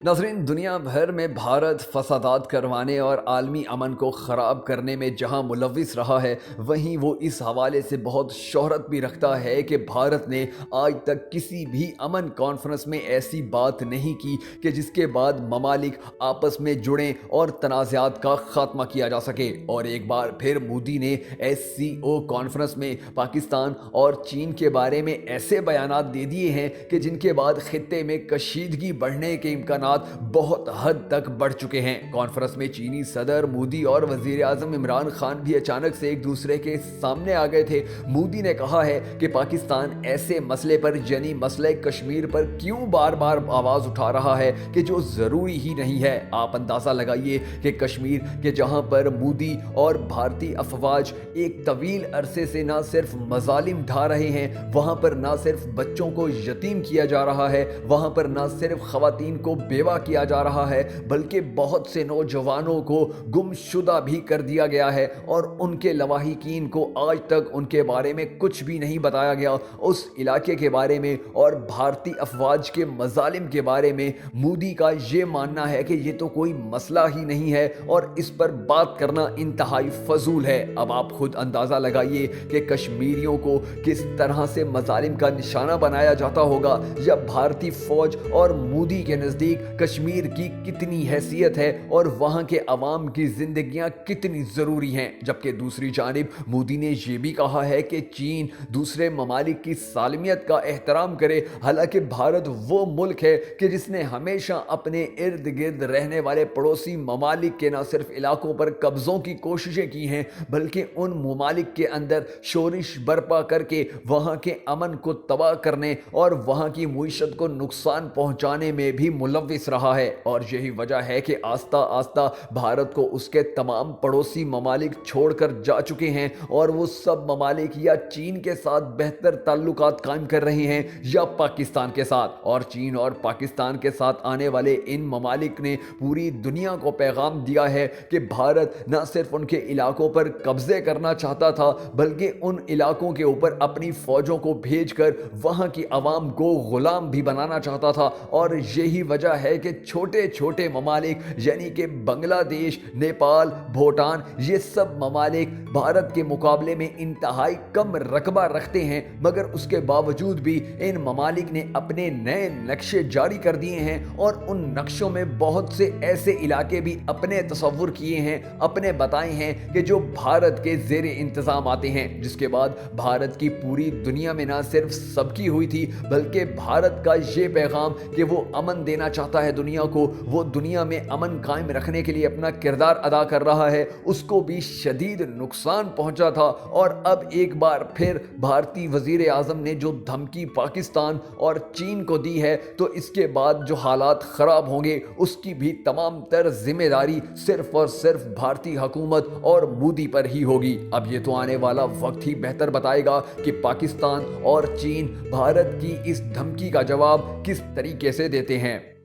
नाज़रीन, दुनिया भर में भारत फसादात करवाने और आलमी अमन को ख़राब करने में जहां मुलव्विस रहा है, वहीं वो इस हवाले से बहुत शोहरत भी रखता है कि भारत ने आज तक किसी भी अमन कॉन्फ्रेंस में ऐसी बात नहीं की कि जिसके बाद ममालिक आपस में जुड़ें और तनाज़ात का ख़ात्मा किया जा सके। और एक बार फिर मोदी ने SCO कॉन्फ्रेंस में पाकिस्तान और चीन के बारे में ऐसे बयानात दे दिए हैं कि जिनके बाद खित्ते में कशीदगी बढ़ने के इम्कान बहुत हद तक बढ़ चुके हैं। कॉन्फ्रेंस में चीनी सदर मोदी और वजीर आजम इमरान खान भी अचानक से एक दूसरे के सामने आ गए थे। मोदी ने कहा है कि पाकिस्तान ऐसे मसले पर यानी मसले कश्मीर पर क्यों बार बार आवाज उठा रहा है कि जो जरूरी ही नहीं है। आप अंदाजा लगाइए कि कश्मीर के जहां पर मोदी और भारतीय अफवाज एक तवील अरसे से ना सिर्फ मजालिम ढा रहे हैं, वहां पर ना सिर्फ बच्चों को यतीम किया जा रहा है, वहां पर ना सिर्फ खवातीन को बेवा किया जा रहा है, बल्कि बहुत से नौजवानों को गुमशुदा भी कर दिया गया है और उनके लवाहिकीन को आज तक उनके बारे में कुछ भी नहीं बताया गया। उस इलाके के बारे में और भारतीय अफवाज के मजालिम के बारे में मोदी का ये मानना है कि ये तो कोई मसला ही नहीं है और इस पर बात करना इंतहाई फजूल है। अब आप खुद अंदाजा लगाइए कि कश्मीरियों को किस तरह से मजालिम का निशाना बनाया जाता होगा, या भारतीय फौज और मोदी के नजदीक कश्मीर की कितनी हैसियत है और वहां के अवाम की जिंदगियां कितनी जरूरी हैं। जबकि दूसरी जानिब मोदी ने यह भी कहा है कि चीन दूसरे ममालिक की सालमियत का एहतराम करे। हालांकि भारत वो मुल्क है कि जिसने हमेशा अपने इर्द गिर्द रहने वाले पड़ोसी ममालिक के न सिर्फ इलाकों पर कब्जों की कोशिशें की हैं, बल्कि उन ममालिक के अंदर शोरिश बर्पा करके वहां के अमन को तबाह करने और वहां की मुईशत को नुकसान पहुंचाने में भी मुलव्विस रहा है। और यही वजह है कि आस्ता आस्ता भारत को उसके तमाम पड़ोसी ममालिक छोड़कर जा चुके हैं और वो सब ममालिक या चीन के साथ बेहतर ताल्लुकात कायम कर रहे हैं या पाकिस्तान के साथ। और चीन और पाकिस्तान के साथ आने वाले इन ममालिक ने पूरी दुनिया को पैगाम दिया है कि भारत न सिर्फ उनके इलाकों पर कब्जे करना चाहता था, बल्कि उन इलाकों के ऊपर अपनी फौजों को भेजकर वहां की आवाम को गुलाम भी बनाना चाहता था। और यही वजह है कि छोटे छोटे ममालिक यानी कि बांग्लादेश, नेपाल, भूटान, ये सब ममालिक भारत के मुकाबले में इंतहाई कम रकबा रखते हैं, मगर उसके बावजूद भी इन ममालिक ने अपने नए नक्शे जारी कर दिए हैं और उन नक्शों में बहुत से ऐसे इलाके भी अपने तस्वुर किए हैं, अपने बताए हैं कि जो भारत के ज़ेरे इंतज़ाम आते हैं। जिसके बाद भारत की पूरी दुनिया में ना सिर्फ सबकी हुई थी, बल्कि भारत का ये पैगाम कि वो अमन देना चाहता है दुनिया को, वो दुनिया में अमन कायम रखने के लिए अपना किरदार अदा कर रहा है, उसको भी शदीद नुकसान पहुंचा था। और अब एक बार फिर भारतीय वजीर आजम ने जो धमकी पाकिस्तान और चीन को दी है, तो इसके बाद जो हालात ख़राब होंगे उसकी भी तमाम तर जिम्मेदारी सिर्फ और सिर्फ भारतीय हुकूमत और मोदी पर ही होगी। अब ये तो आने वाला वक्त ही बेहतर बताएगा कि पाकिस्तान और चीन भारत की इस धमकी का जवाब किस तरीके से देते हैं।